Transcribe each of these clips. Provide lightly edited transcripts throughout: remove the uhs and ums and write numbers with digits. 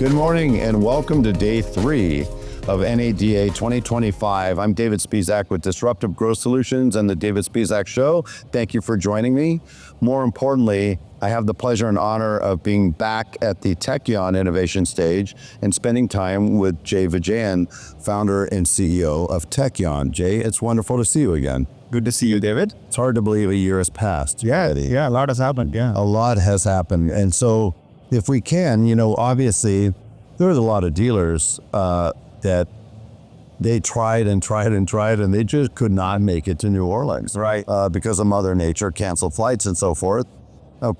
Good morning and welcome to day 3 of NADA 2025. I'm David Spizak with Disruptive Growth Solutions and the David Spizak Show. Thank you for joining me. More importantly, I have the pleasure and honor of being back at the Tekion Innovation Stage and spending time with Jay Vijayan, founder and CEO of Tekion. Jay, it's wonderful to see you again. Good to see you, David. It's hard to believe a year has passed. Yeah, a lot has happened, yeah. A lot has happened. And so if we can, obviously there's a lot of dealers that they tried and they just could not make it to New Orleans. Right. Because of Mother Nature, canceled flights and so forth.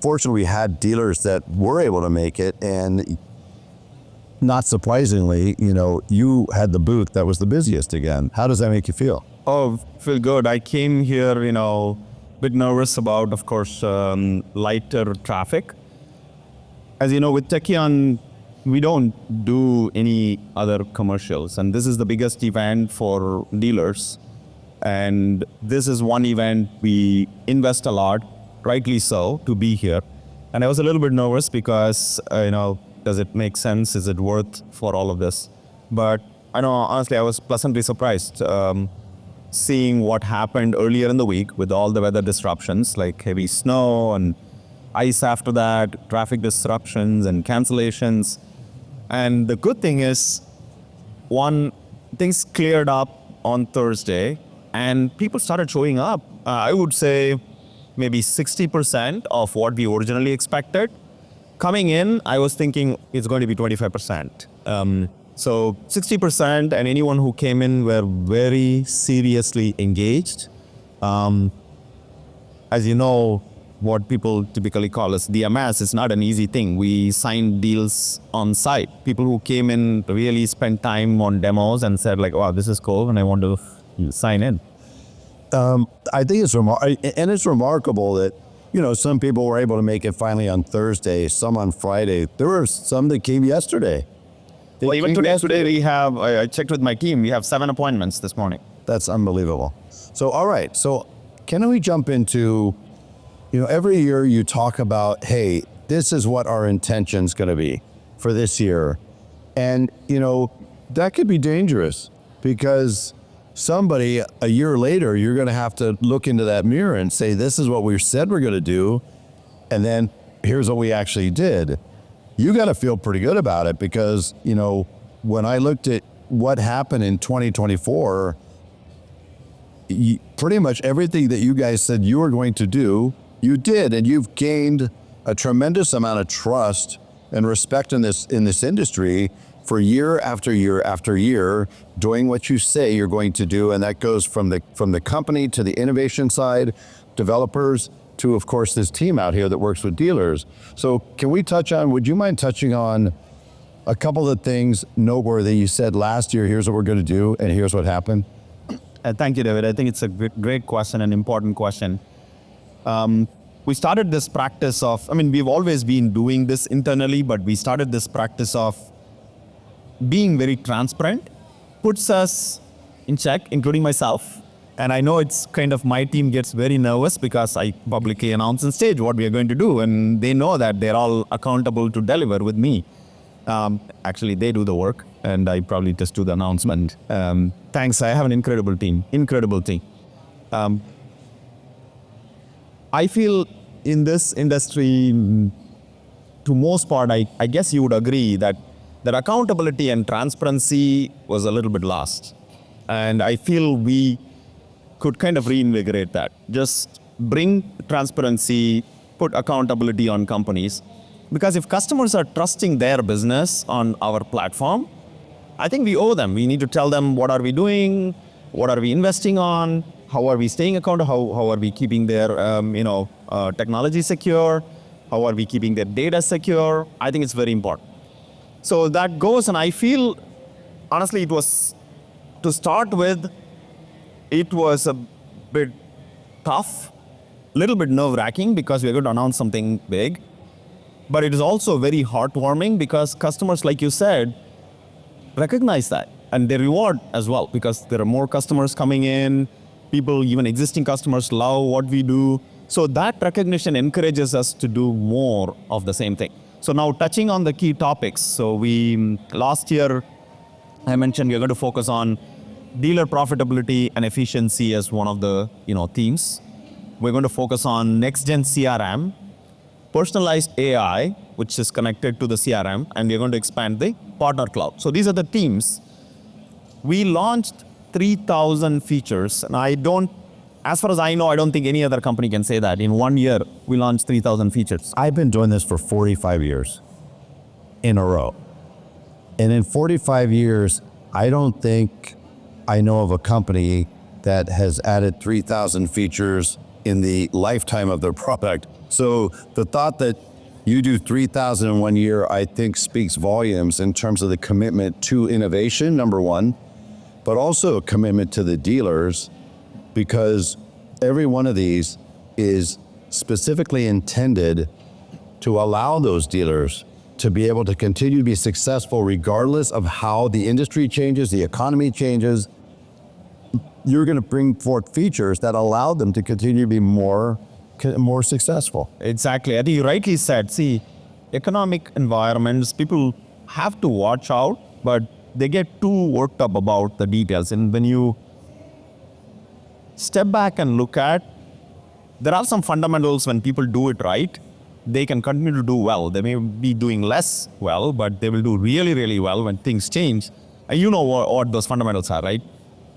Fortunately, we had dealers that were able to make it, and not surprisingly, you had the booth that was the busiest again. How does that make you feel? Oh, feel good. I came here, a bit nervous about, of course, lighter traffic. As you know, with Tekion, we don't do any other commercials, and this is the biggest event for dealers. And this is one event we invest a lot, rightly so, to be here. And I was a little bit nervous because, does it make sense? Is it worth for all of this? But I know, honestly, I was pleasantly surprised seeing what happened earlier in the week with all the weather disruptions, like heavy snow and ice after that, traffic disruptions and cancellations. And the good thing is, things cleared up on Thursday and people started showing up. I would say maybe 60% of what we originally expected. Coming in, I was thinking it's going to be 25%. So 60%, and anyone who came in were very seriously engaged. As you know, what people typically call as DMS is not an easy thing. We signed deals on site. People who came in really spent time on demos and said like, wow, this is cool and I want to sign in. I think it's remarkable that, some people were able to make it finally on Thursday, some on Friday. There were some that came yesterday. Well, even today we have, I checked with my team, we have 7 appointments this morning. That's unbelievable. So, all right. So can we jump into, every year you talk about, hey, this is what our intention's going to be for this year. And, that could be dangerous because somebody a year later, you're going to have to look into that mirror and say, this is what we said we're going to do. And then here's what we actually did. You got to feel pretty good about it because, when I looked at what happened in 2024, pretty much everything that you guys said you were going to do, you did, and you've gained a tremendous amount of trust and respect in this industry for year after year after year, doing what you say you're going to do, and that goes from the company to the innovation side, developers, to of course this team out here that works with dealers. So would you mind touching on a couple of things noteworthy? You said last year, here's what we're going to do, and here's what happened. Thank you, David. I think it's a great question, an important question. We started this practice of, we've always been doing this internally, but we started this practice of being very transparent, puts us in check, including myself. And I know it's kind of my team gets very nervous because I publicly announce on stage what we are going to do. And they know that they're all accountable to deliver with me. Actually, they do the work and I probably just do the announcement. Thanks, I have an incredible team. I feel in this industry, to most part, I guess you would agree that accountability and transparency was a little bit lost. And I feel we could kind of reinvigorate that. Just bring transparency, put accountability on companies. Because if customers are trusting their business on our platform, I think we owe them. We need to tell them what are we doing, what are we investing on, how are we staying accountable, how are we keeping their technology secure, how are we keeping their data secure. I think it's very important. So that goes, and I feel, honestly, it was, to start with, it was a bit tough, a little bit nerve-wracking because we're going to announce something big. But it is also very heartwarming because customers, like you said, recognize that. And they reward as well because there are more customers coming in. People, even existing customers, love what we do. So that recognition encourages us to do more of the same thing. So now touching on the key topics. So last year, I mentioned we're going to focus on dealer profitability and efficiency as one of the themes. We're going to focus on next gen CRM, personalized AI, which is connected to the CRM, and we're going to expand the partner cloud. So these are the themes. We launched 3,000 features, and as far as I know, I don't think any other company can say that. In 1 year, we launched 3,000 features. I've been doing this for 45 years in a row. And in 45 years, I don't think I know of a company that has added 3,000 features in the lifetime of their product. So the thought that you do 3,000 in 1 year, I think speaks volumes in terms of the commitment to innovation, number one, but also a commitment to the dealers, because every one of these is specifically intended to allow those dealers to be able to continue to be successful regardless of how the industry changes, the economy changes. You're going to bring forth features that allow them to continue to be more successful. Exactly. I think you rightly said, see, economic environments, people have to watch out, but they get too worked up about the details. And when you step back and look at, there are some fundamentals. When people do it right, they can continue to do well. They may be doing less well, but they will do really, really well when things change. And you know what those fundamentals are, right?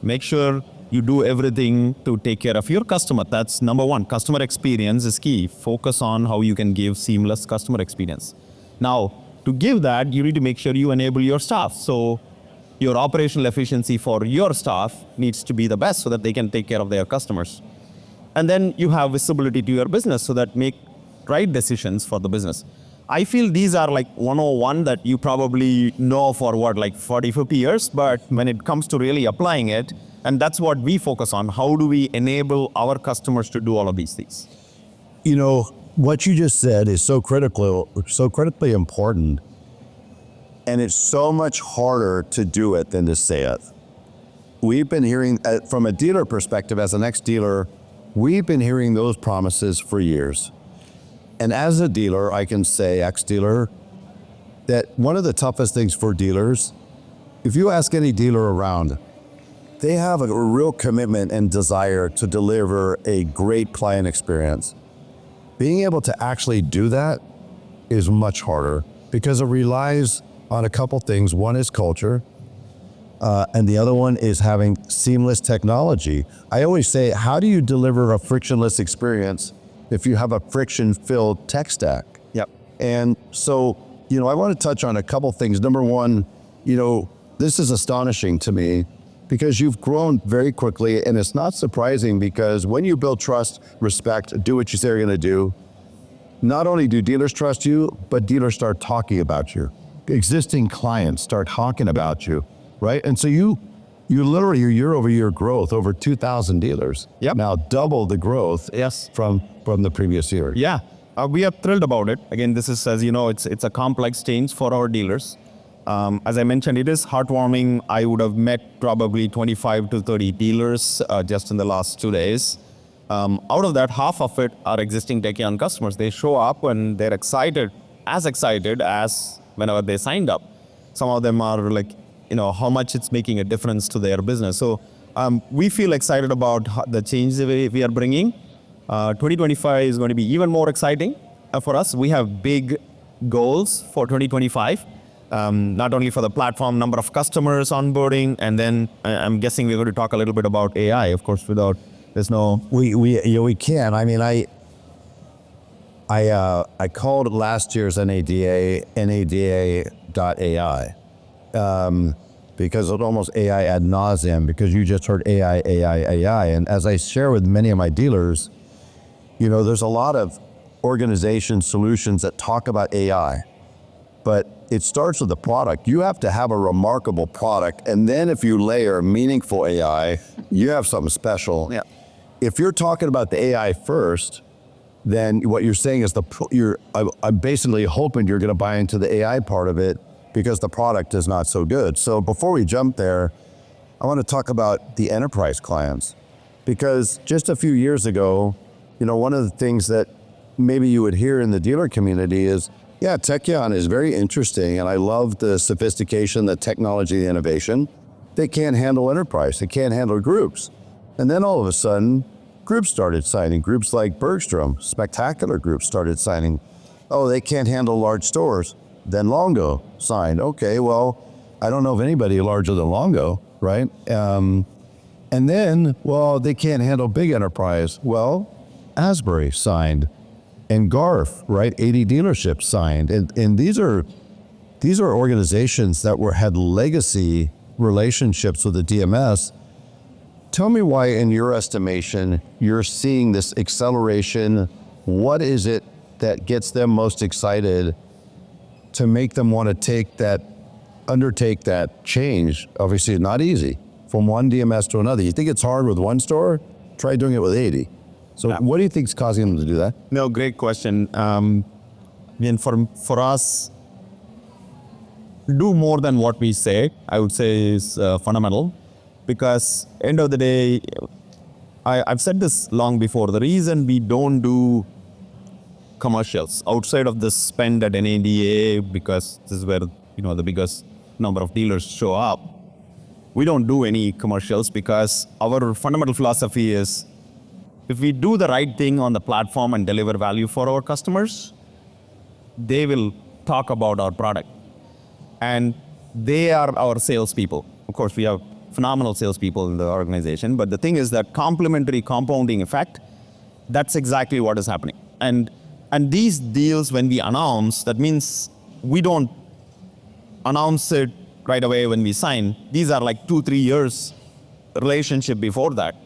Make sure you do everything to take care of your customer. That's number one. Customer experience is key. Focus on how you can give seamless customer experience. Now, to give that, you need to make sure you enable your staff. So your operational efficiency for your staff needs to be the best so that they can take care of their customers. And then you have visibility to your business so that make right decisions for the business. I feel these are like 101 that you probably know for like 40, 50 years, but when it comes to really applying it, and that's what we focus on, how do we enable our customers to do all of these things? You know, what you just said is so critically important, and it's so much harder to do it than to say it. We've been hearing, from a dealer perspective, as an ex-dealer, we've been hearing those promises for years. And as a dealer, I can say, ex-dealer, that one of the toughest things for dealers, if you ask any dealer around, they have a real commitment and desire to deliver a great client experience. Being able to actually do that is much harder because it relies on a couple things. One is culture, and the other one is having seamless technology. I always say, how do you deliver a frictionless experience if you have a friction-filled tech stack? Yep. And so, I want to touch on a couple things. Number one, this is astonishing to me because you've grown very quickly, and it's not surprising because when you build trust, respect, do what you say you're going to do, not only do dealers trust you, but dealers start talking about you. Existing clients start talking about you, right? And so you literally, your year-over-year growth, over 2,000 dealers, Yep. now double the growth Yes. from the previous year. Yeah, we are thrilled about it. Again, this is, as you know, it's a complex change for our dealers. As I mentioned, it is heartwarming. I would have met probably 25 to 30 dealers just in the last 2 days. Out of that, half of it are existing Tekion customers. They show up and they're excited as whenever they signed up. Some of them are like, how much it's making a difference to their business. So we feel excited about the change we are bringing. 2025 is going to be even more exciting for us. We have big goals for 2025. Not only for the platform, number of customers onboarding, and then I'm guessing we're going to talk a little bit about AI, of course, We can. I mean, I called last year's NADA NADA.ai because it's almost AI ad nauseum because you just heard AI. And as I share with many of my dealers, there's a lot of organization solutions that talk about AI, but it starts with the product. You have to have a remarkable product, and then if you layer meaningful AI, you have something special. Yeah. If you're talking about the AI first, then what you're saying is I'm basically hoping you're going to buy into the AI part of it because the product is not so good. So before we jump there, I want to talk about the enterprise clients, because just a few years ago, one of the things that maybe you would hear in the dealer community is, Yeah, Tekion is very interesting, and I love the sophistication, the technology, the innovation. They can't handle enterprise. They can't handle groups. And then all of a sudden, groups started signing. Groups like Bergstrom, spectacular groups, started signing. Oh, they can't handle large stores. Then Longo signed. Okay, well, I don't know of anybody larger than Longo, right? And then, well, they can't handle big enterprise. Well, Asbury signed, and Garf, right? 80 dealerships signed, and these are organizations that had legacy relationships with the DMS. Tell me why, in your estimation, you're seeing this acceleration. What is it that gets them most excited to make them want to undertake that change? Obviously, not easy from one DMS to another. You think it's hard with one store? Try doing it with 80. So what do you think is causing them to do that? No, great question. For us, do more than what we say, I would say, is fundamental. Because end of the day, I've said this long before, the reason we don't do commercials outside of the spend at NADA, because this is where the biggest number of dealers show up, we don't do any commercials because our fundamental philosophy is, if we do the right thing on the platform and deliver value for our customers, they will talk about our product. And they are our salespeople. Of course, we have phenomenal salespeople in the organization, but the thing is that complementary compounding effect, that's exactly what is happening. And these deals, when we announce, that means we don't announce it right away when we sign. These are like 2-3 years relationship before that.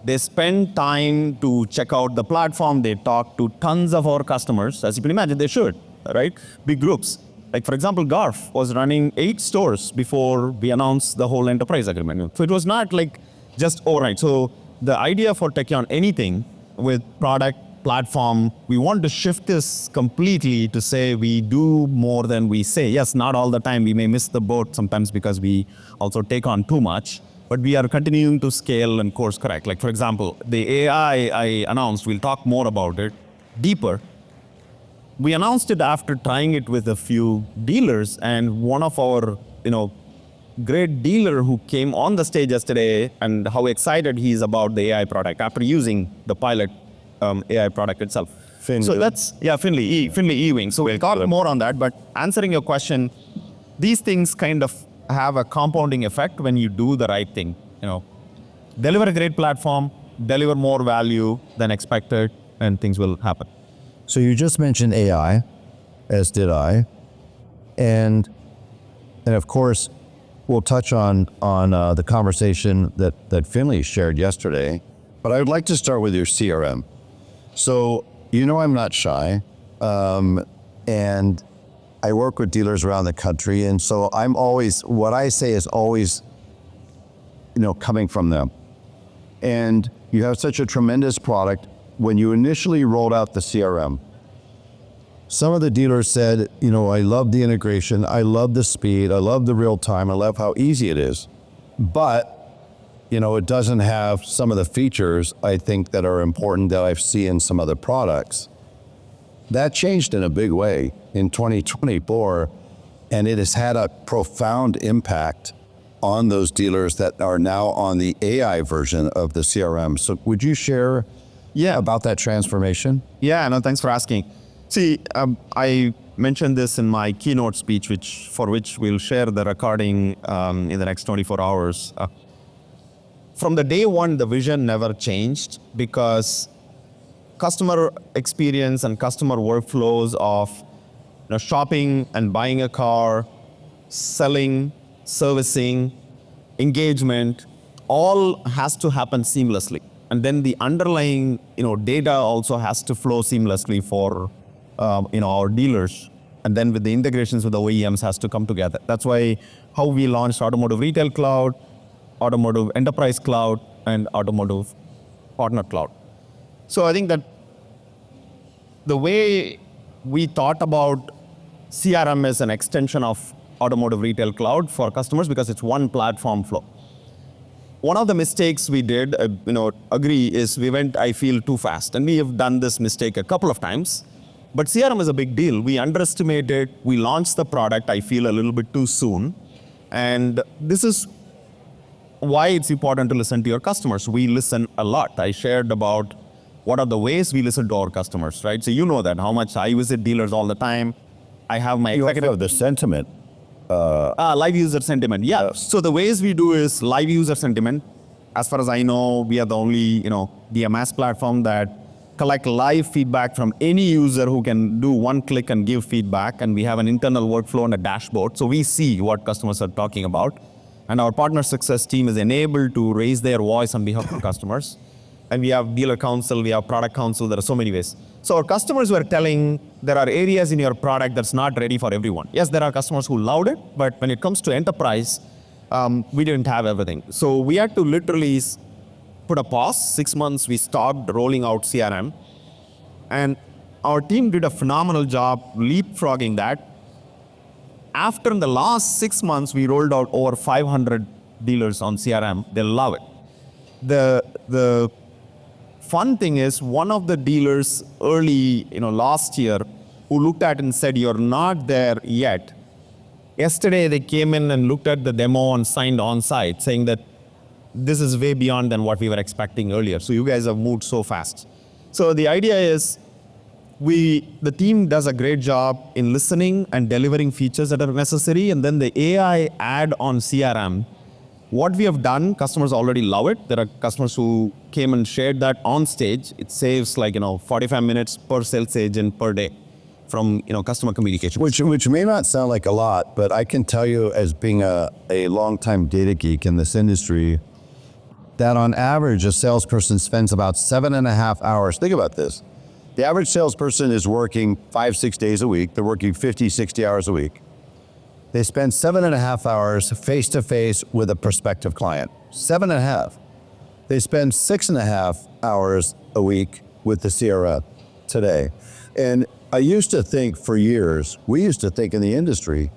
They spend time to check out the platform. They talk to tons of our customers. As you can imagine, they should, right? Big groups. Like, for example, Garf was running 8 stores before we announced the whole enterprise agreement. So it was not like just overnight. So the idea for Tekion, anything with product, platform, we want to shift this completely to say we do more than we say. Yes, not all the time. We may miss the boat sometimes because we also take on too much. But we are continuing to scale and course correct. Like, for example, the AI I announced, we'll talk more about it deeper. We announced it after trying it with a few dealers, and one of our, great dealer who came on the stage yesterday, and how excited he is about the AI product after using the pilot AI product itself. Finley. So that's, Finley E-Wing. So we'll talk more on that, but answering your question, these things kind of have a compounding effect when you do the right thing. Deliver a great platform, deliver more value than expected, and things will happen. So you just mentioned AI, as did I, and of course, we'll touch on the conversation that Finley shared yesterday. But I would like to start with your CRM. So I'm not shy, and I work with dealers around the country, and so I'm always, what I say is always, coming from them. And you have such a tremendous product. When you initially rolled out the CRM, some of the dealers said, I love the integration, I love the speed, I love the real time, I love how easy it is. But, it doesn't have some of the features, I think, that are important that I've seen in some other products. That changed in a big way in 2024, and it has had a profound impact on those dealers that are now on the AI version of the CRM. So would you share about that transformation? Yeah, no, thanks for asking. See, I mentioned this in my keynote speech, for which we'll share the recording in the next 24 hours. From the day one, the vision never changed, because customer experience and customer workflows of shopping and buying a car, selling, servicing, engagement, all has to happen seamlessly. And then the underlying data also has to flow seamlessly for our dealers. And then with the integrations with the OEMs has to come together. That's why how we launched Automotive Retail Cloud, Automotive Enterprise Cloud, and Automotive Partner Cloud. So I think that the way we thought about CRM as an extension of Automotive Retail Cloud for customers, because it's one platform flow. One of the mistakes we did, agree, is we went, I feel, too fast. And we have done this mistake a couple of times. But CRM is a big deal. We underestimate it. We launched the product, I feel, a little bit too soon. And this is why it's important to listen to your customers. We listen a lot. I shared about what are the ways we listen to our customers, right? So you know that, how much I visit dealers all the time. I have my executive... The sentiment. live user sentiment, yeah. So the ways we do is live user sentiment. As far as I know, we are the only, DMS platform that collect live feedback from any user who can do one click and give feedback. And we have an internal workflow and a dashboard. So we see what customers are talking about. And our partner success team is enabled to raise their voice on behalf of customers. And we have dealer council, we have product council, there are so many ways. So our customers were telling there are areas in your product that's not ready for everyone. Yes, there are customers who loved it, but when it comes to enterprise, we didn't have everything. So we had to literally put a pause. 6 months, we stopped rolling out CRM. And our team did a phenomenal job leapfrogging that. After the last 6 months, we rolled out over 500 dealers on CRM. They love it. The fun thing is, one of the dealers early, last year, who looked at it and said, "You're not there yet." Yesterday, they came in and looked at the demo and signed on site, saying that this is way beyond than what we were expecting earlier. So you guys have moved so fast. So the idea is, the team does a great job in listening and delivering features that are necessary, and then the AI add on CRM. What we have done, customers already love it. There are customers who came and shared that on stage. It saves 45 minutes per sales agent per day from customer communication. Which may not sound like a lot, but I can tell you, as being a longtime data geek in this industry, that on average a salesperson spends about 7.5 hours. Think about this. The average salesperson is working 5-6 days a week. They're working 50, 60 hours a week. They spend 7.5 hours face-to-face with a prospective client. 7.5. They spend 6.5 hours a week with the CRM today. And I used to think for years, we used to think in the industry,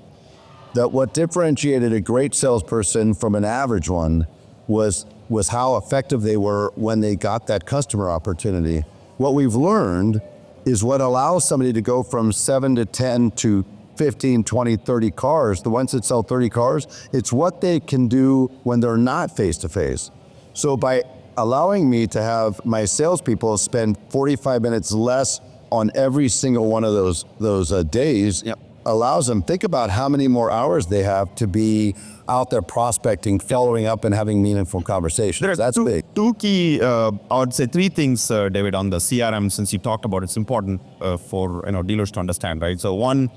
that what differentiated a great salesperson from an average one was how effective they were when they got that customer opportunity. What we've learned is what allows somebody to go from 7 to 10 to 15, 20, 30 cars, the ones that sell 30 cars, it's what they can do when they're not face-to-face. So by allowing me to have my salespeople spend 45 minutes less on every single one of those days, Yep. allows them, think about how many more hours they have to be out there prospecting, following up, and having meaningful conversations. That's big. Two key, I would say 3 things, David, on the CRM, since you talked about it's important for dealers to understand, right? So one,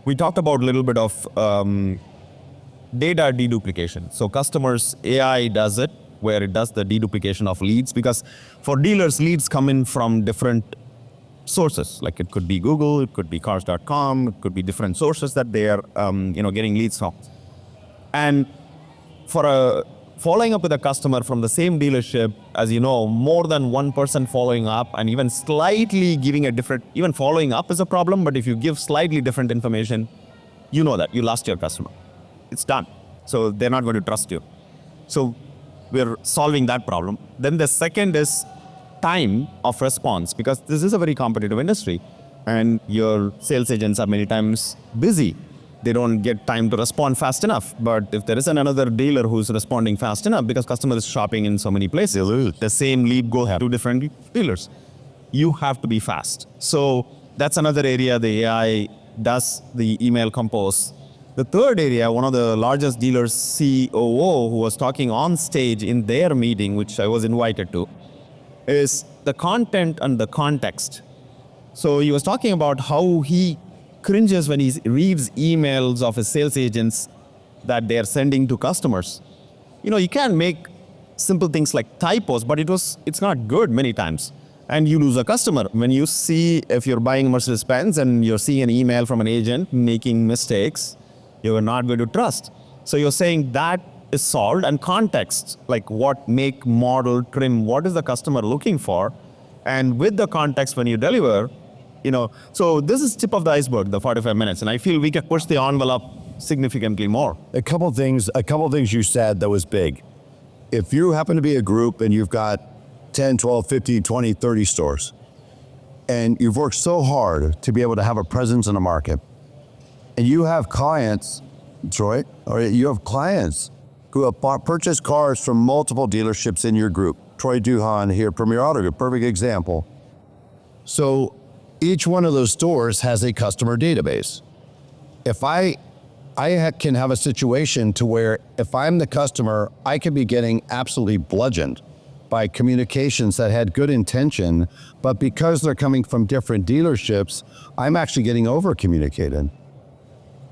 we talked about a little bit of data deduplication. So customers, AI does it, where it does the deduplication of leads, because for dealers, leads come in from different sources. Like it could be Google, it could be cars.com, it could be different sources that they are getting leads from. And for following up with a customer from the same dealership, as you know, more than one person following up and even slightly giving a different, even following up is a problem, but if you give slightly different information, you know that you lost your customer. It's done. So they're not going to trust you. So we're solving that problem. Then the second is time of response, because this is a very competitive industry and your sales agents are many times busy. They don't get time to respond fast enough. But if there is another dealer who's responding fast enough, because customer is shopping in so many places, the same lead go have 2 different dealers. You have to be fast. So that's another area the AI does the email compose. The third area, one of the largest dealers COO who was talking on stage in their meeting, which I was invited to, is the content and the context. So he was talking about how he cringes when he reads emails of his sales agents that they're sending to customers. You can make simple things like typos, but it's not good many times. And you lose a customer. When you see, if you're buying Mercedes-Benz and you're seeing an email from an agent making mistakes, you're not going to trust. So you're saying that is solved, and context, like what make, model, trim, what is the customer looking for? And with the context when you deliver, so this is tip of the iceberg, the 45 minutes. And I feel we can push the envelope significantly more. A couple things you said that was big. If you happen to be a group and you've got 10, 12, 15, 20, 30 stores, and you've worked so hard to be able to have a presence in the market, and you have clients, Troy, or you have clients who have purchased cars from multiple dealerships in your group. Troy Duhan here, Premier Auto Group, perfect example. So each one of those stores has a customer database. If I can have a situation to where if I'm the customer, I could be getting absolutely bludgeoned by communications that had good intention, but because they're coming from different dealerships, I'm actually getting over-communicated.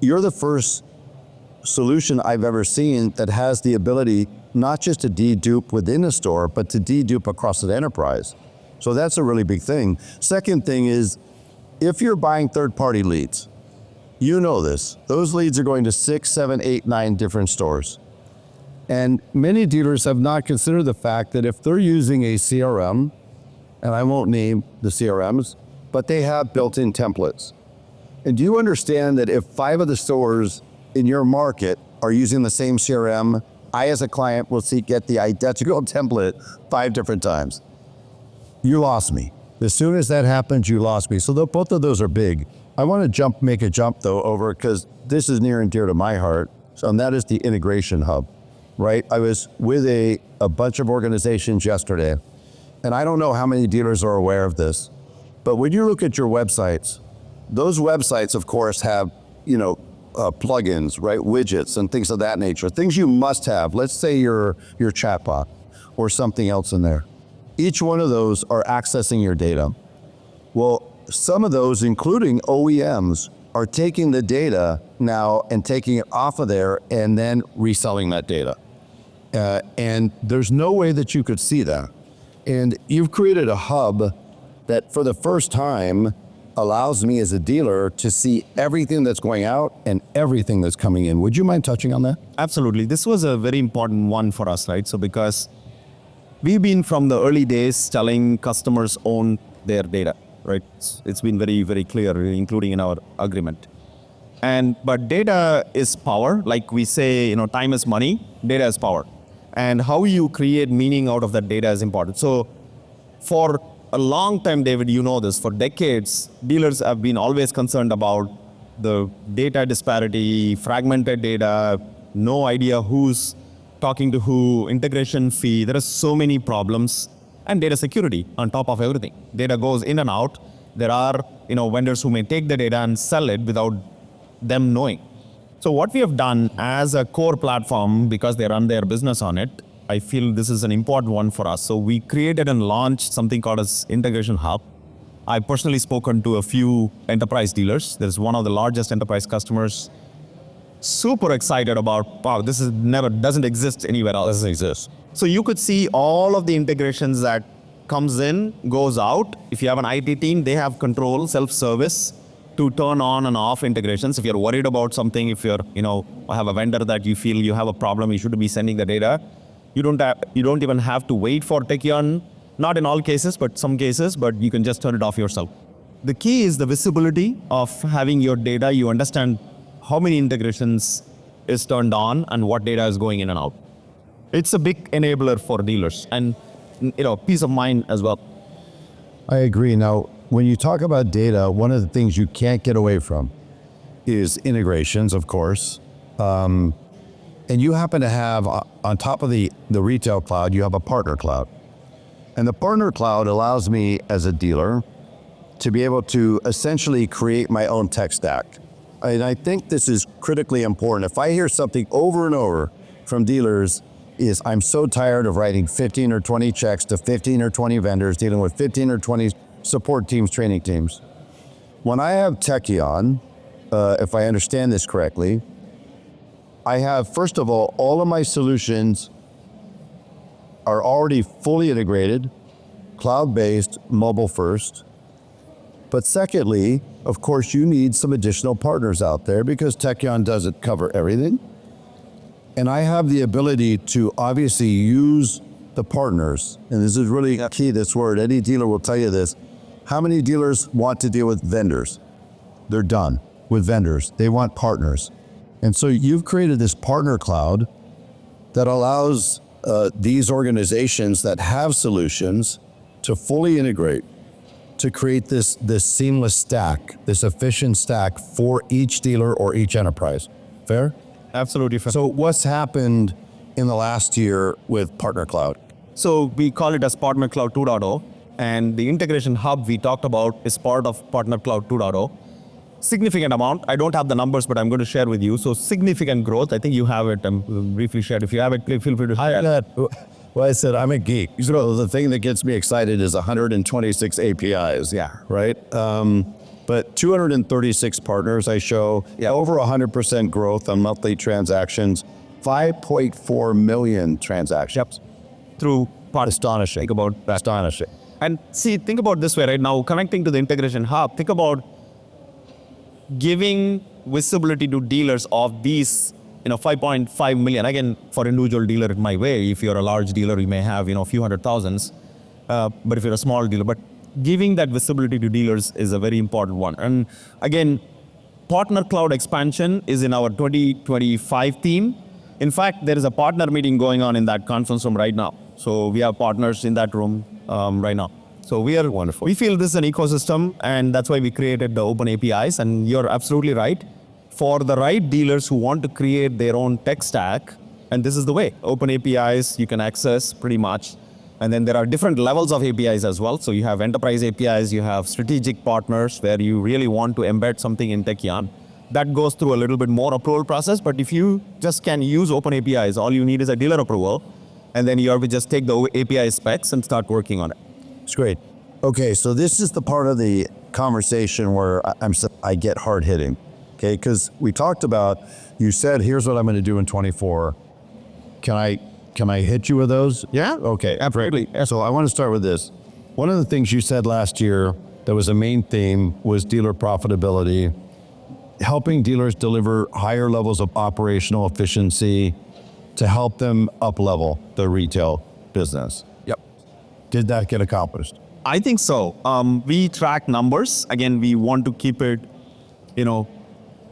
You're the first solution I've ever seen that has the ability not just to dedupe within a store, but to dedupe across an enterprise. So that's a really big thing. Second thing is, if you're buying third-party leads, you know this. Those leads are going to 6, 7, 8, 9 different stores. And many dealers have not considered the fact that if they're using a CRM, and I won't name the CRMs, but they have built-in templates. And do you understand that if 5 of the stores in your market are using the same CRM, I as a client will get the identical template 5 different times? You lost me. As soon as that happens, you lost me. So both of those are big. I want to make a jump though over, because this is near and dear to my heart. So, and that is the integration hub, right? I was with a bunch of organizations yesterday, and I don't know how many dealers are aware of this, but when you look at your websites, those websites, of course, have, plugins, right? Widgets and things of that nature, things you must have. Let's say your chatbot or something else in there. Each one of those are accessing your data. Well, some of those, including OEMs, are taking the data now and taking it off of there and then reselling that data. And there's no way that you could see that. And you've created a hub that for the first time allows me as a dealer to see everything that's going out and everything that's coming in. Would you mind touching on that? Absolutely. This was a very important one for us, right? So because we've been from the early days telling customers own their data, right? It's been very, very clear, including in our agreement. But data is power. Like we say, time is money, data is power. And how you create meaning out of that data is important. So for a long time, David, you know this, for decades, dealers have been always concerned about the data disparity, fragmented data, no idea who's talking to who, integration fee. There are so many problems, and data security on top of everything. Data goes in and out. There are vendors who may take the data and sell it without them knowing. So what we have done as a core platform, because they run their business on it, I feel this is an important one for us. So we created and launched something called as Integration Hub. I've personally spoken to a few enterprise dealers. There's one of the largest enterprise customers, super excited about, wow, this is doesn't exist anywhere else. Doesn't exist. So you could see all of the integrations that comes in, goes out. If you have an IT team, they have control, self-service to turn on and off integrations. If you're worried about something, if you're, have a vendor that you feel you have a problem, you should be sending the data. You don't even have to wait for Tekion, not in all cases, but some cases, but you can just turn it off yourself. The key is the visibility of having your data. You understand how many integrations is turned on and what data is going in and out. It's a big enabler for dealers and, peace of mind as well. I agree. Now, when you talk about data, one of the things you can't get away from is integrations, of course. And you happen to have, on top of the retail cloud, you have a partner cloud. And the partner cloud allows me as a dealer to be able to essentially create my own tech stack. And I think this is critically important. If I hear something over and over from dealers is, I'm so tired of writing 15 or 20 checks to 15 or 20 vendors, dealing with 15 or 20 support teams, training teams. When I have Tekion, if I understand this correctly, I have, first of all of my solutions are already fully integrated, cloud-based, mobile first. But secondly, of course, you need some additional partners out there because Tekion doesn't cover everything. And I have the ability to obviously use the partners. And this is really key, this word. Any dealer will tell you this. How many dealers want to deal with vendors? They're done with vendors. They want partners. And so you've created this partner cloud that allows these organizations that have solutions to fully integrate to create this seamless stack, this efficient stack for each dealer or each enterprise. Fair? Absolutely. So what's happened in the last year with Partner Cloud? So we call it as Partner Cloud 2.0, and the integration hub we talked about is part of Partner Cloud 2.0. Significant amount. I don't have the numbers, but I'm going to share with you. So significant growth. I think you have it. Briefly shared. If you have it, feel free to share. Well, I said I'm a geek. So the thing that gets me excited is 126 APIs. Yeah. Right. But 236 partners I show. Yeah. Over 100% growth on monthly transactions. 5.4 million transactions. Through part. Astonishing. Think about that. Astonishing. And see, think about this way right now, connecting to the integration hub, think about giving visibility to dealers of these, 5.5 million. Again, for individual dealer, it might vary. If you're a large dealer, you may have, a few hundred thousands. But if you're a small dealer, but giving that visibility to dealers is a very important one. And again, Partner Cloud expansion is in our 2025 theme. In fact, there is a partner meeting going on in that conference room right now. So we have partners in that room right now. So we are wonderful. We feel this is an ecosystem, and that's why we created the open APIs. And you're absolutely right. For the right dealers who want to create their own tech stack, and this is the way. Open APIs you can access pretty much. And then there are different levels of APIs as well. So you have enterprise APIs, you have strategic partners where you really want to embed something in Tekion. That goes through a little bit more approval process. But if you just can use open APIs, all you need is a dealer approval. And then you have to just take the API specs and start working on it. It's great. Okay, so this is the part of the conversation where I get hard hitting. Okay, because we talked about, you said, here's what I'm going to do in 24. Can I hit you with those? Yeah. Okay, absolutely. Great. So I want to start with this. One of the things you said last year that was a main theme was dealer profitability, helping dealers deliver higher levels of operational efficiency to help them up-level the retail business. Yep. Did that get accomplished? I think so. We track numbers. Again, we want to keep it,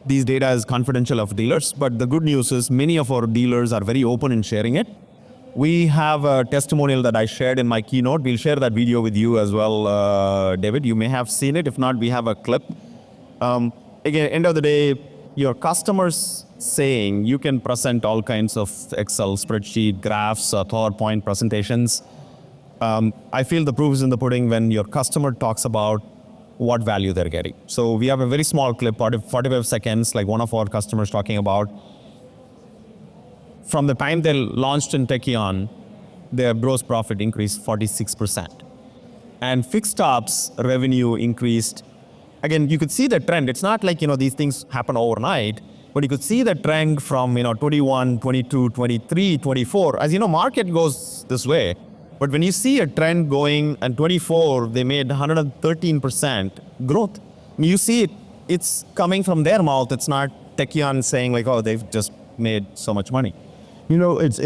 these data is confidential of dealers. But the good news is many of our dealers are very open in sharing it. We have a testimonial that I shared in my keynote. We'll share that video with you as well, David. You may have seen it. If not, we have a clip. Again, end of the day, your customers saying you can present all kinds of Excel spreadsheet, graphs, PowerPoint presentations. I feel the proof is in the pudding when your customer talks about what value they're getting. So we have a very small clip, 45 seconds, like one of our customers talking about from the time they launched in Tekion, their gross profit increased 46%. And fixed ops revenue increased. Again, you could see the trend. It's not like, these things happen overnight, but you could see the trend from, 21, 22, 23, 24. As you know, market goes this way. But when you see a trend going, and 24, they made 113% growth. You see it's coming from their mouth. It's not Tekion saying like, oh, they've just made so much money. It's.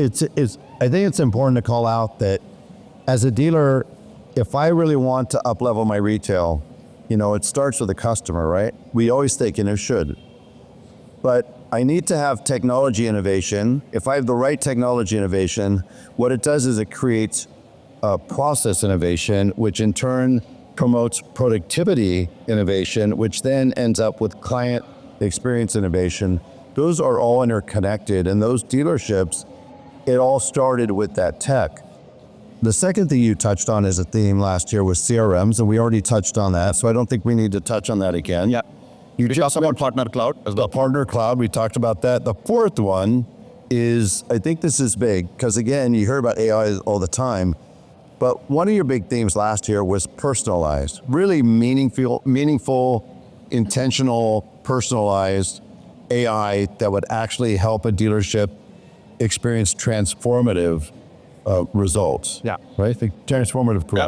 I think it's important to call out that as a dealer, if I really want to up-level my retail, it starts with the customer, right? We always think, and it should. But I need to have technology innovation. If I have the right technology innovation, what it does is it creates process innovation, which in turn promotes productivity innovation, which then ends up with client experience innovation. Those are all interconnected, and those dealerships, it all started with that tech. The second thing you touched on as a theme last year was CRMs, and we already touched on that, so I don't think we need to touch on that again. Yeah. You just talked about Partner Cloud as well. The Partner Cloud, we talked about that. The fourth one is, I think this is big, because again, you hear about AI all the time, but one of your big themes last year was personalized, really meaningful, intentional, personalized AI that would actually help a dealership experience transformative results. Yeah. Right? The transformative growth.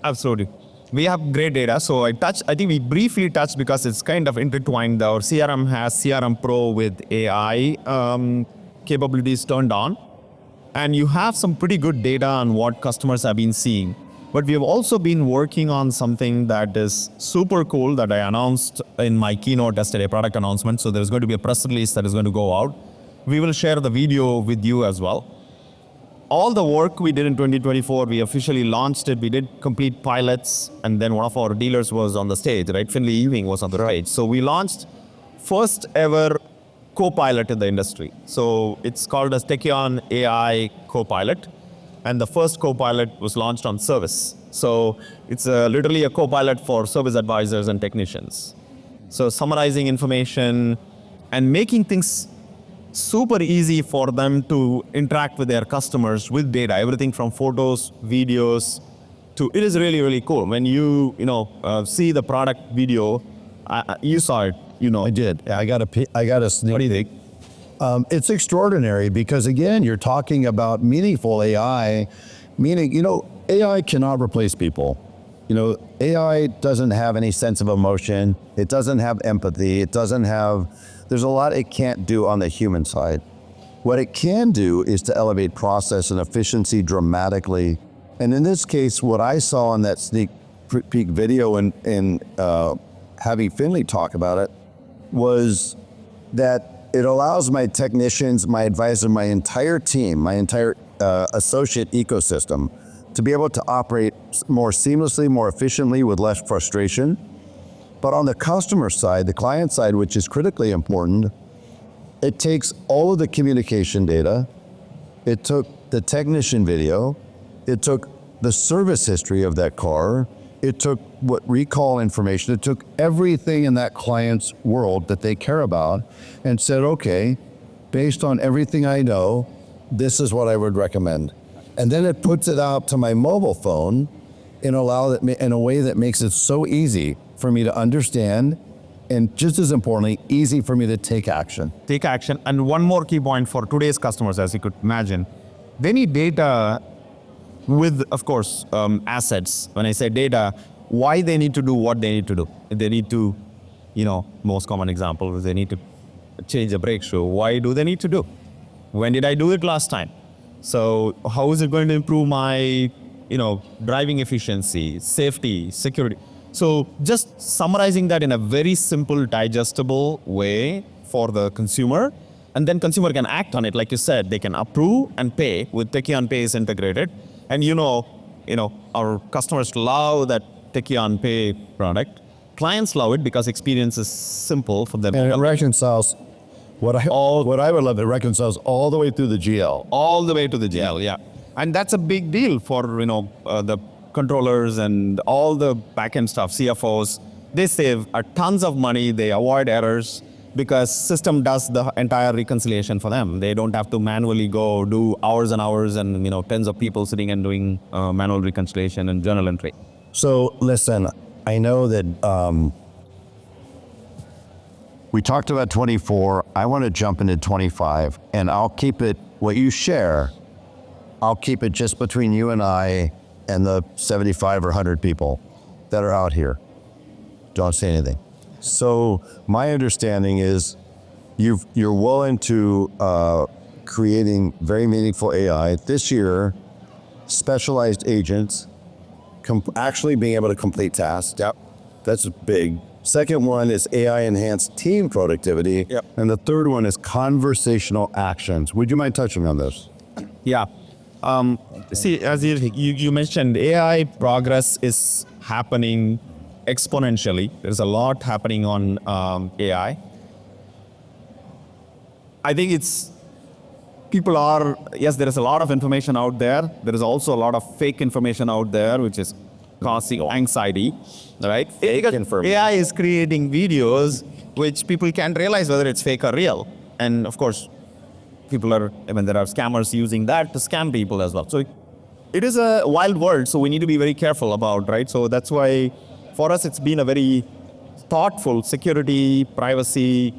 Absolutely. We have great data. So I think we briefly touched because it's kind of intertwined. Our CRM has CRM Pro with AI capabilities turned on. And you have some pretty good data on what customers have been seeing. But we have also been working on something that is super cool that I announced in my keynote yesterday, product announcement. So there's going to be a press release that is going to go out. We will share the video with you as well. all the work we did in 2024, we officially launched it. We did complete pilots, and then one of our dealers was on the stage, right? Finley Ewing was on the stage. So we launched first ever co-pilot in the industry. So it's called as Tekion AI Co-pilot, and the first co-pilot was launched on service. So it's literally a co-pilot for service advisors and technicians. So summarizing information and making things super easy for them to interact with their customers with data, everything from photos, videos, to it is really, really cool. When you see the product video, you saw it, I did. I got a sneak. What do you think? It's extraordinary because, again, you're talking about meaningful AI, meaning, AI cannot replace people. AI doesn't have any sense of emotion. It doesn't have empathy. There's a lot it can't do on the human side. What it can do is to elevate process and efficiency dramatically. And in this case, what I saw in that sneak peek video and having Finley talk about it was that it allows my technicians, my advisor, my entire team, my entire associate ecosystem to be able to operate more seamlessly, more efficiently, with less frustration. But on the customer side, the client side, which is critically important, it takes all of the communication data, it took the technician video, it took the service history of that car, it took what recall information, it took everything in that client's world that they care about and said, okay, based on everything I know, this is what I would recommend. And then it puts it out to my mobile phone in a way that makes it so easy for me to understand, and just as importantly, easy for me to take action. Take action. And one more key point for today's customers, as you could imagine, they need data with, of course, assets. When I say data, why they need to do what they need to do. If they need to, most common example is they need to change a brake shoe. Why do they need to do? When did I do it last time? So how is it going to improve my, driving efficiency, safety, security? So just summarizing that in a very simple, digestible way for the consumer, and then consumer can act on it. Like you said, they can approve and pay with Tekion Pay is integrated. And our customers love that Tekion Pay product. Clients love it because experience is simple for them. And it reconciles what I would love. It reconciles all the way through the GL. All the way to the GL, yeah. And that's a big deal for the controllers and all the backend stuff, CFOs. They save tons of money. They avoid errors because system does the entire reconciliation for them. They don't have to manually go do hours and hours and tens of people sitting and doing manual reconciliation and journal entry. So listen, I know that we talked about 24. I want to jump into 25, and I'll keep it what you share. I'll keep it just between you and I and the 75 or 100 people that are out here. Don't say anything. So my understanding is you're well into creating very meaningful AI. This year, specialized agents actually being able to complete tasks. Yep. That's big. Second one is AI-enhanced team productivity. Yep. And the third one is conversational actions. Would you mind touching on this? Yeah. See, as you mentioned, AI progress is happening exponentially. There's a lot happening on AI. I think there is a lot of information out there. There is also a lot of fake information out there, which is causing anxiety, right? AI is creating videos which people can't realize whether it's fake or real. And of course, there are scammers using that to scam people as well. So it is a wild world, so we need to be very careful about, right? So that's why for us, it's been a very thoughtful security, privacy,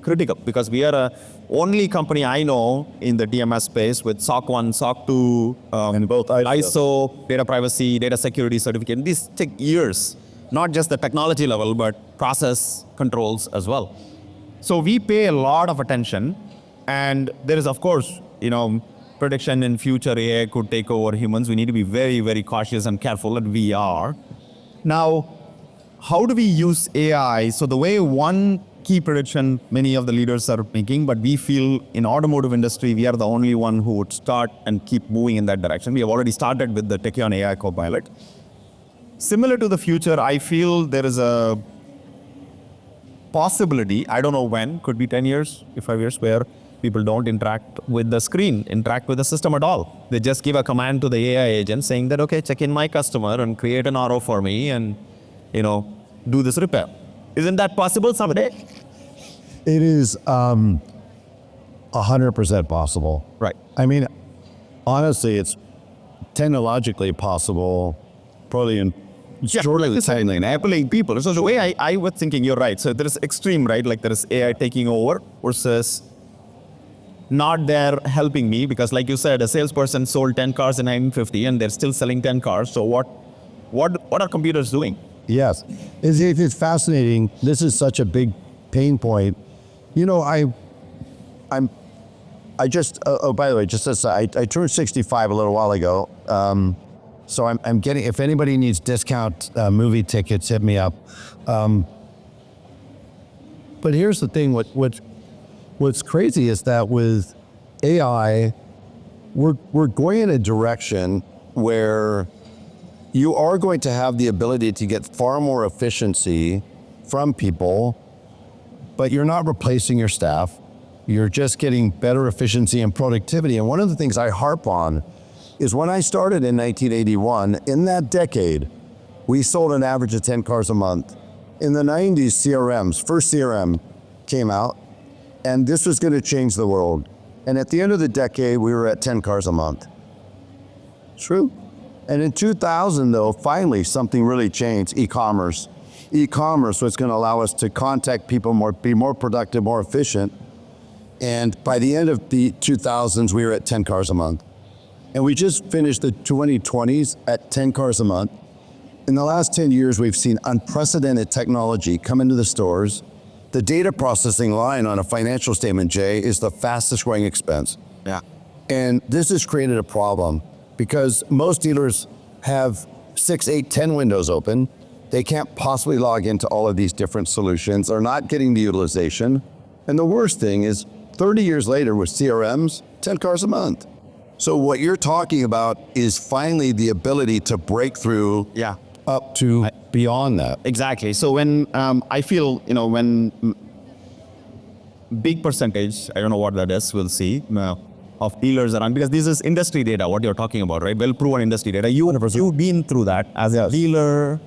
critical, because we are a only company I know in the DMS space with SOC 1, SOC 2, and both ISO, data privacy, data security certificate. These take years, not just the technology level, but process controls as well. So we pay a lot of attention, and there is, of course, prediction in future AI could take over humans. We need to be very, very cautious and careful, and we are. Now, how do we use AI? So the way one key prediction many of the leaders are making, but we feel in automotive industry, we are the only one who would start and keep moving in that direction. We have already started with the Tekion AI Copilot. Similar to the future, I feel there is a possibility, I don't know when, could be 10 years, 5 years, where people don't interact with the screen, interact with the system at all. They just give a command to the AI agent saying that, okay, check in my customer and create an auto for me and, do this repair. Isn't that possible someday? It is 100% possible. Right. I mean, honestly, it's technologically possible, probably in shortly the timeline. Enabling people. So the way I was thinking, you're right. So there is extreme, right? Like there is AI taking over versus not there helping me, because like you said, a salesperson sold 10 cars in 1950 and they're still selling 10 cars. So what are computers doing? Yes, it's fascinating. This is such a big pain point. I just, by the way, just as I turned 65 a little while ago. So I'm getting, if anybody needs discount movie tickets, hit me up. But here's the thing, what's crazy is that with AI, we're going in a direction where you are going to have the ability to get far more efficiency from people, but you're not replacing your staff. You're just getting better efficiency and productivity. And one of the things I harp on is when I started in 1981, in that decade, we sold an average of 10 cars a month. In the 90s, first CRM came out, and this was going to change the world. And at the end of the decade, we were at 10 cars a month. True. And in 2000, though, finally something really changed, e-commerce. E-commerce was going to allow us to contact people more, be more productive, more efficient. And by the end of the 2000s, we were at 10 cars a month. And we just finished the 2020s at 10 cars a month. In the last 10 years, we've seen unprecedented technology come into the stores. The data processing line on a financial statement, Jay, is the fastest growing expense. Yeah. And this has created a problem because most dealers have 6, 8, 10 windows open. They can't possibly log into all of these different solutions. They're not getting the utilization. And the worst thing is 30 years later with CRMs, 10 cars a month. So what you're talking about is finally the ability to break through up to beyond that. Exactly. So when I feel, when big percentage, I don't know what that is, we'll see, of dealers around, because this is industry data, what you're talking about, right? Well-proven industry data. You've been through that as a dealer,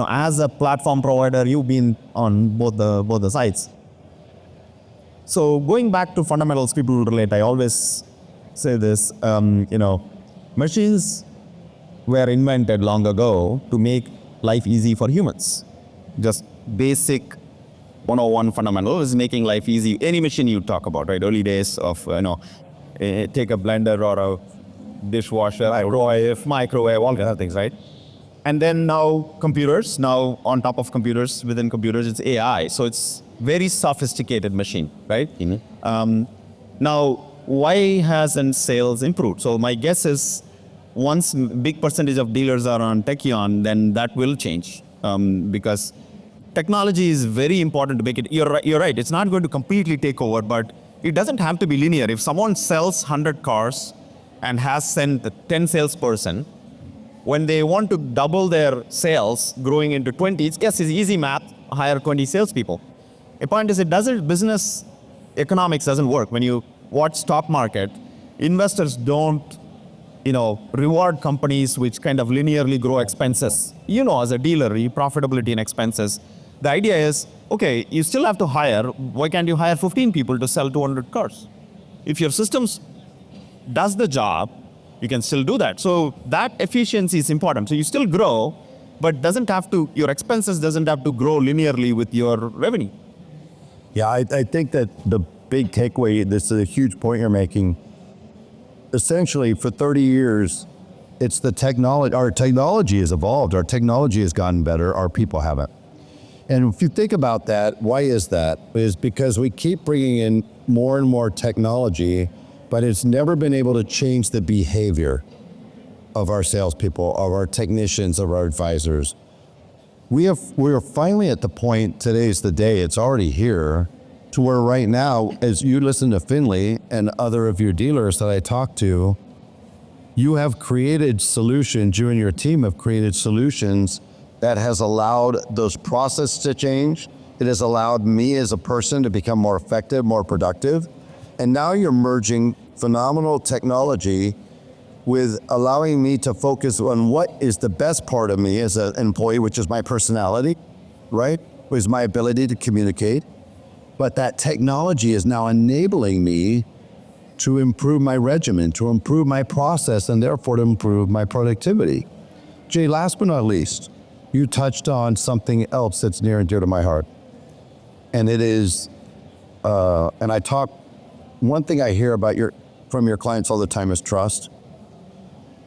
as a platform provider, you've been on both the sides. So going back to fundamentals people relate, I always say this, machines were invented long ago to make life easy for humans. Just basic 101 fundamental is making life easy. Any machine you talk about, right? Early days of, take a blender or a dishwasher, microwave, all kind of things, right? And then now computers, now on top of computers, within computers, it's AI. So it's very sophisticated machine, right? Mm-hmm. Now, why hasn't sales improved? So my guess is once big percentage of dealers are on Tekion, then that will change because technology is very important to make it. You're right. It's not going to completely take over, but it doesn't have to be linear. If someone sells 100 cars and has sent 10 salesperson, when they want to double their sales, growing into 20, yes, it's easy math, hire 20 salespeople. The point is, business economics doesn't work. When you watch stock market, investors don't, reward companies which kind of linearly grow expenses. As a dealer, profitability and expenses. The idea is, okay, you still have to hire. Why can't you hire 15 people to sell 200 cars? If your systems does the job, you can still do that. So that efficiency is important. So you still grow, but your expenses doesn't have to grow linearly with your revenue. Yeah, I think that the big takeaway, this is a huge point you're making. Essentially, for 30 years, it's the technology. Our technology has evolved. Our technology has gotten better. Our people haven't. And if you think about that, why is that? It's because we keep bringing in more and more technology, but it's never been able to change the behavior of our salespeople, of our technicians, of our advisors. we're finally at the point, today's the day, it's already here, to where right now, as you listen to Finley and other of your dealers that I talk to, you have created solutions, you and your team have created solutions that has allowed those processes to change. It has allowed me as a person to become more effective, more productive. And now you're merging phenomenal technology with allowing me to focus on what is the best part of me as an employee, which is my personality, right? Is my ability to communicate. But that technology is now enabling me to improve my regimen, to improve my process, and therefore to improve my productivity. Jay, last but not least, you touched on something else that's near and dear to my heart. And it is, one thing I hear about from your clients all the time is trust.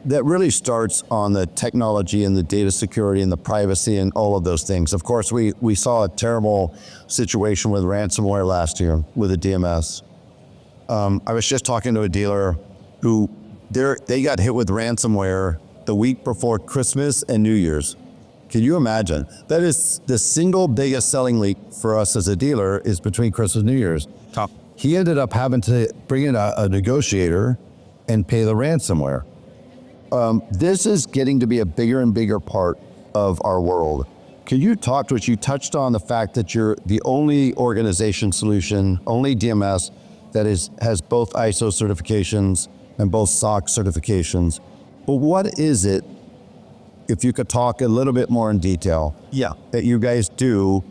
That really starts on the technology and the data security and the privacy and all of those things. Of course, we saw a terrible situation with ransomware last year with a DMS. I was just talking to a dealer who they got hit with ransomware the week before Christmas and New Year's. Can you imagine? That is the single biggest selling leak for us as a dealer is between Christmas and New Year's. Tough. He ended up having to bring in a negotiator and pay the ransomware. This is getting to be a bigger and bigger part of our world. Can you talk to us? You touched on the fact that you're the only organization solution, only DMS that has both ISO certifications and both SOC certifications. But what is it, if you could talk a little bit more in detail, that you guys do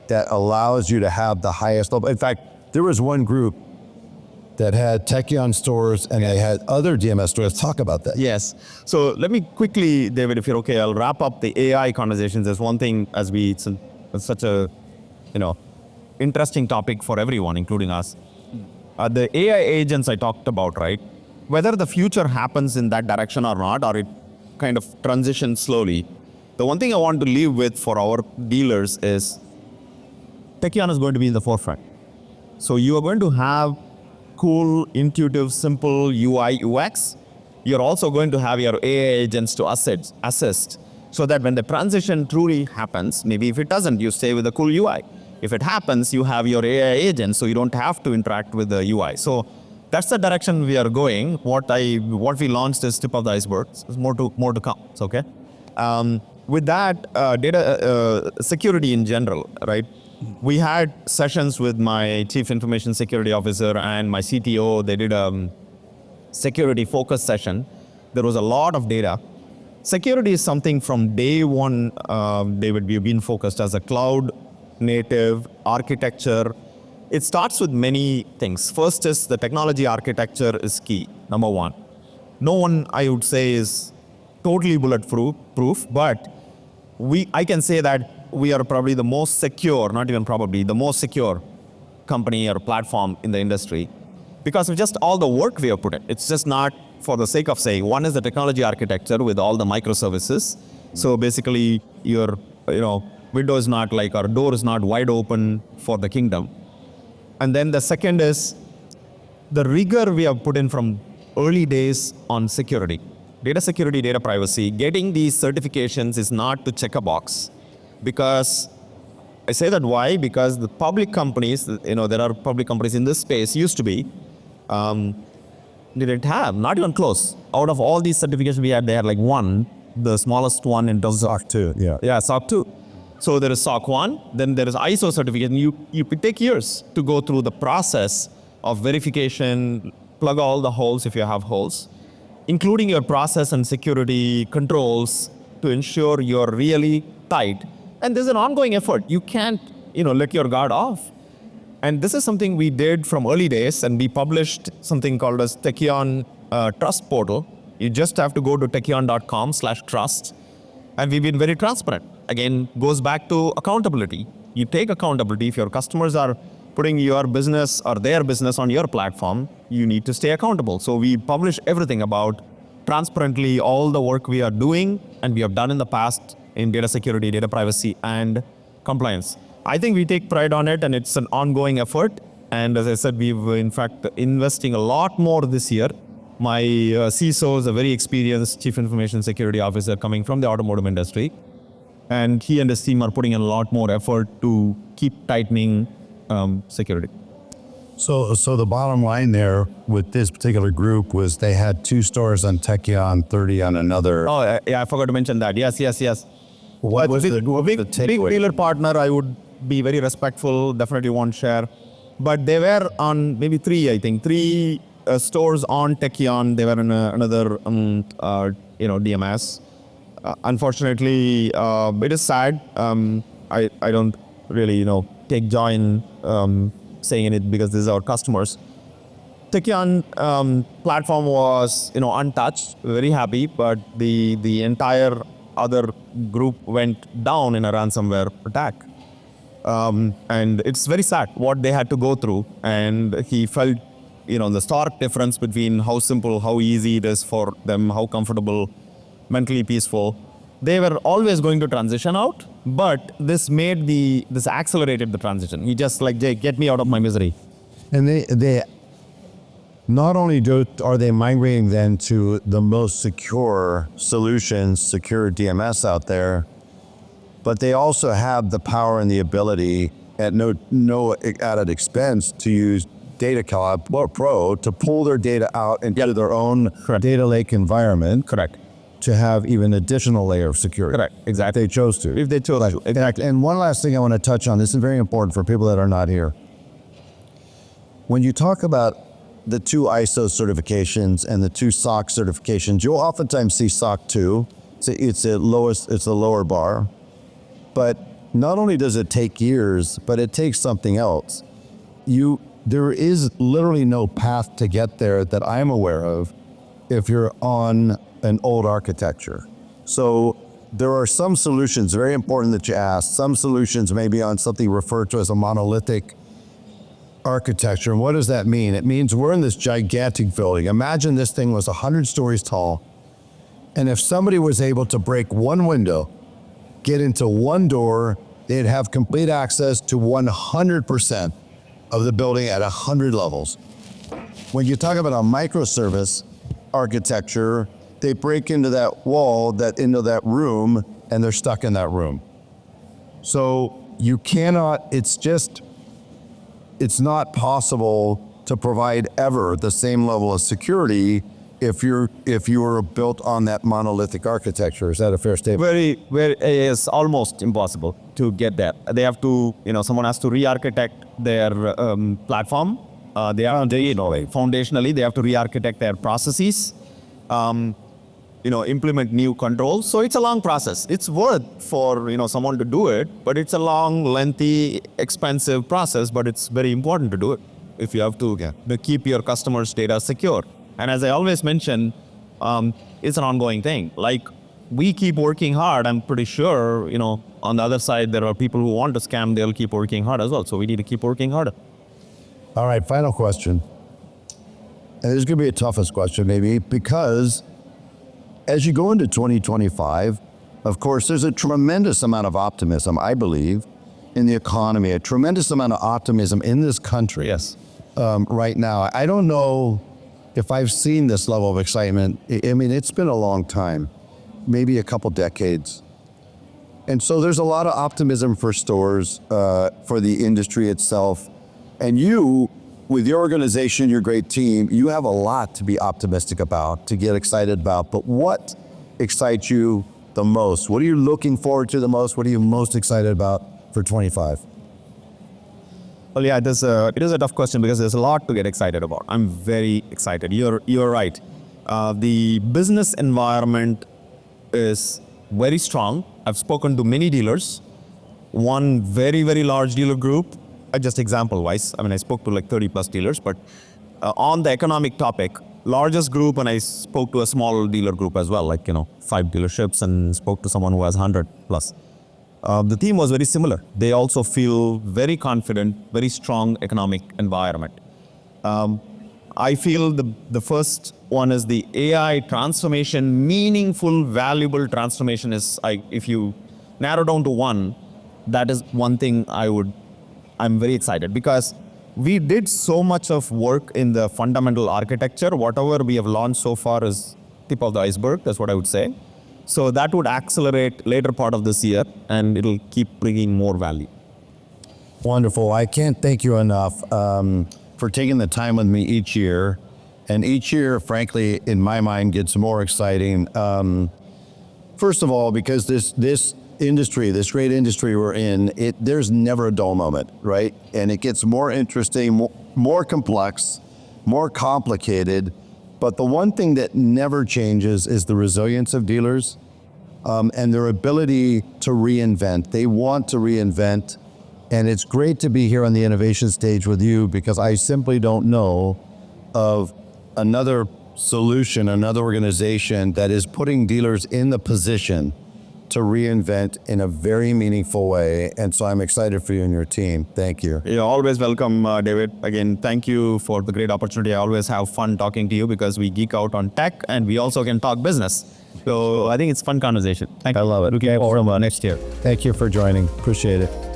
that allows you to have the highest level? In fact, there was one group that had Tekion stores and they had other DMS stores. Talk about that. Yes. So let me quickly, David, if you're okay, I'll wrap up the AI conversations. There's one thing it's such a, interesting topic for everyone, including us. The AI agents I talked about, right? Whether the future happens in that direction or not, or it kind of transitions slowly. The one thing I want to leave with for our dealers is Tekion is going to be in the forefront. So you are going to have cool, intuitive, simple UI, UX. You're also going to have your AI agents to assist so that when the transition truly happens, maybe if it doesn't, you stay with the cool UI. If it happens, you have your AI agents, so you don't have to interact with the UI. So that's the direction we are going. What we launched is tip of the iceberg. There's more to come. It's okay. With that, data security in general, right? We had sessions with my Chief Information Security Officer and my CTO. They did a security focus session. There was a lot of data. Security is something from day one, David, we've been focused as a cloud native architecture. It starts with many things. First is the technology architecture is key, number one. No one, I would say, is totally bulletproof, but I can say that we are probably the most secure, not even probably, the most secure company or platform in the industry because of just all the work we have put in. It's just not for the sake of saying. One is the technology architecture with all the microservices. So basically your, window is not like, our door is not wide open for the kingdom. And then the second is the rigor we have put in from early days on security. Data security, data privacy, getting these certifications is not to check a box. Because I say that why? Because the public companies, there are public companies in this space, used to be, didn't have, not even close. Out of all these certifications we had, they had like one, the smallest one in terms of SOC 2, yeah. Yeah, SOC 2. So there is SOC 1, then there is ISO certification. You take years to go through the process of verification, plug all the holes if you have holes, including your process and security controls to ensure you're really tight. And there's an ongoing effort. You can't, let your guard off. And this is something we did from early days, and we published something called as Tekion Trust Portal. You just have to go to tekion.com/trust. And we've been very transparent. Again, goes back to accountability. You take accountability. If your customers are putting your business or their business on your platform, you need to stay accountable. So we publish everything about transparently all the work we are doing and we have done in the past in data security, data privacy, and compliance. I think we take pride on it, and it's an ongoing effort. And as I said, we've in fact investing a lot more this year. My CISO is a very experienced Chief Information Security Officer coming from the automotive industry. and he and his team are putting in a lot more effort to keep tightening security. So the bottom line there with this particular group was they had 2 stores on Tekion, 30 on another. Oh, yeah, I forgot to mention that. Yes. What was the big takeaway? dealer partner, I would be very respectful, definitely won't share. But they were on maybe 3, I think, 3 stores on Tekion. They were in another, DMS. Unfortunately, it is sad. I don't really, take joy in saying it because this is our customers. Tekion platform was, untouched, very happy, but the entire other group went down in a ransomware attack. And it's very sad what they had to go through. And he felt, the stark difference between how simple, how easy it is for them, how comfortable, mentally peaceful. They were always going to transition out, but this accelerated the transition. He just like, Jay, get me out of my misery. And they not only are they migrating then to the most secure solutions, secure DMS out there, but they also have the power and the ability at no added expense to use Data Cloud Pro to pull their data out into their own data lake environment. Correct. To have even additional layer of security. Correct. Exactly. If they chose to. If they chose to. Exactly. And one last thing I want to touch on, this is very important for people that are not here. When you talk about the 2 ISO certifications and the 2 SOC certifications, you'll oftentimes see SOC 2. It's the lower bar. But not only does it take years, but it takes something else. There is literally no path to get there that I'm aware of if you're on an old architecture. So there are some solutions, very important that you ask, some solutions may be on something referred to as a monolithic architecture. And what does that mean? It means we're in this gigantic building. Imagine this thing was 100 stories tall. And if somebody was able to break one window, get into one door, they'd have complete access to 100% of the building at 100 levels. When you talk about a microservice architecture, they break into that wall, into that room, and they're stuck in that room. So you cannot, it's not possible to provide ever the same level of security if you were built on that monolithic architecture. Is that a fair statement? It's almost impossible to get there. They have to, someone has to re-architect their platform. Foundationally, they have to re-architect their processes. Implement new controls. So it's a long process. It's worth for, someone to do it, but it's a long, lengthy, expensive process, but it's very important to do it if you have to keep your customers' data secure. And as I always mention, it's an ongoing thing. Like, we keep working hard. I'm pretty sure, on the other side, there are people who want to scam. They'll keep working hard as well. So we need to keep working harder. All right, final question. And this is going to be the toughest question maybe, because as you go into 2025, of course, there's a tremendous amount of optimism, I believe, in the economy, a tremendous amount of optimism in this country. Yes. Right now. I don't know if I've seen this level of excitement. I mean, it's been a long time, maybe a couple decades. And so there's a lot of optimism for stores, for the industry itself. And you, with your organization, your great team, you have a lot to be optimistic about, to get excited about. But what excites you the most? What are you looking forward to the most? What are you most excited about for 25? Well, yeah, it is a tough question because there's a lot to get excited about. I'm very excited. You're right. The business environment is very strong. I've spoken to many dealers. One very, very large dealer group, just example-wise, I spoke to like 30 plus dealers, but on the economic topic, largest group, and I spoke to a small dealer group as well, like, 5 dealerships, and spoke to someone who has 100 plus. The theme was very similar. They also feel very confident, very strong economic environment. I feel the first one is the AI transformation, meaningful, valuable transformation is, if you narrow down to one, that is one thing I'm very excited because we did so much of work in the fundamental architecture. Whatever we have launched so far is tip of the iceberg, that's what I would say. So that would accelerate later part of this year, and it'll keep bringing more value. Wonderful. I can't thank you enough for taking the time with me each year. And each year, frankly, in my mind, gets more exciting. First of all, because this industry, this great industry we're in, there's never a dull moment, right? And it gets more interesting, more complex, more complicated. But the one thing that never changes is the resilience of dealers and their ability to reinvent. They want to reinvent. And it's great to be here on the innovation stage with you because I simply don't know of another solution, another organization that is putting dealers in the position to reinvent in a very meaningful way. And so I'm excited for you and your team. Thank you. You're always welcome, David. Again, thank you for the great opportunity. I always have fun talking to you because we geek out on tech and we also can talk business. So I think it's a fun conversation. Thank you. I love it. Looking forward to next year. Thank you for joining. Appreciate it.